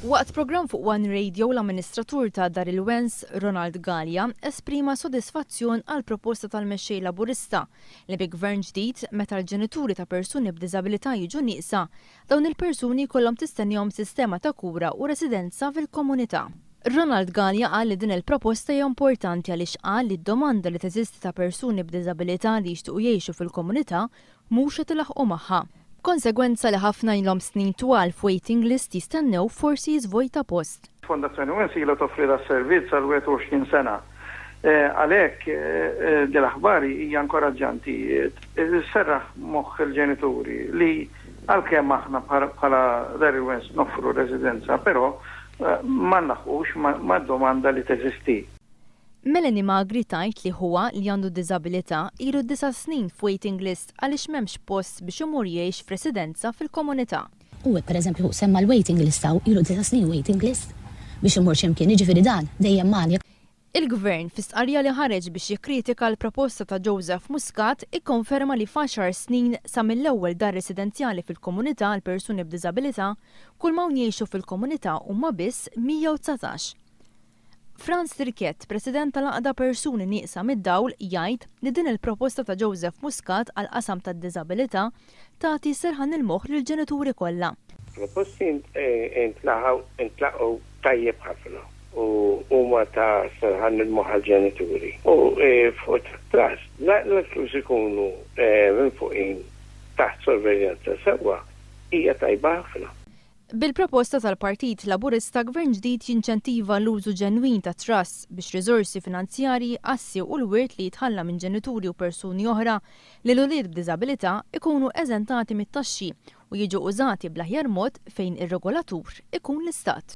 Waqt programm fuq One Radio l-amministratur ta' Dar il-Wens, Ronald Gallia, esprima sodisfazzjon għal proposta tal-mexxej Laburista li bi gvern ġdid meta l-ġenituri ta' persuni b'diżabilità jiġu nieqsa, dawn il-persuni kollhom tistennihom sistema ta' kura u residenza fil-komunità. Ronald Gallia qal li din il-proposta hija importanti għaliex qal li d-domanda li teżisti ta' persuni b'diżabilità li jixtiequ jgħixu fil-komunità mhux qed ilaħqu magħha. Konsegwenza li ħafna ilhom snin twal f'waiting list jistennew forsi jiżvojta post. Fondazzjoni Wens ilha toffri da servizz għal 21 sena. Għalhekk dil-aħbari hija inkoraġġanti. Serraħ moħħ il-ġenituri li għalkemm aħna bħala Dar il-Wens noffru residenza, però ma naħqux ma' domanda li teżisti. Melanie Magri tajt li huwa li għandu diżabilità ilu 9 snin f'waiting list għaliex m'hemmx post biex imur jgħix f'residenza fil-komunità. U pereżempju semma l-waiting list ilu 9 snin waiting list biex imur x'imkien, jiġifieri dan dejjem mal. Il-gvern fi stqarrija li ħareġ biex jikkritika l-proposta ta' Joseph Muscat ikkonferma li f'10 snin sa mill-ewwel dar residenzjali fil-komunità għal persuni b'diżabilità kull ma jgħixu fil-komunità huma biss 119. Franz Tirket, president tal-Aqda Persuni Nieqsa mid-Dawl, jgħid li din il-proposta ta' Joseph Muscat għal qasam tad-diżabilità tagħti serħan il-moħħ lill-ġenituri kollha. Proposti intlaqgħu tajjeb ħafna u huma ta' serħan il-moħħ għall-ġenituri. U fuq tras, l-flus ikunu minn fuqin taħt sorveljanza sewwa hija tajba ħafna. Bil-proposta tal-Partit Laburista gvern ġdid jinċentiva l-użu ġenwin ta' trust biex riżorsi finanzjarji, assi u l-wirt li jitħalla minn ġenituri u persuni oħra li l-ulied b'diżabilità ikunu eżentati mit-taxxi u jiġu użati bl-aħjar mod fejn ir-regolatur ikun l-istat.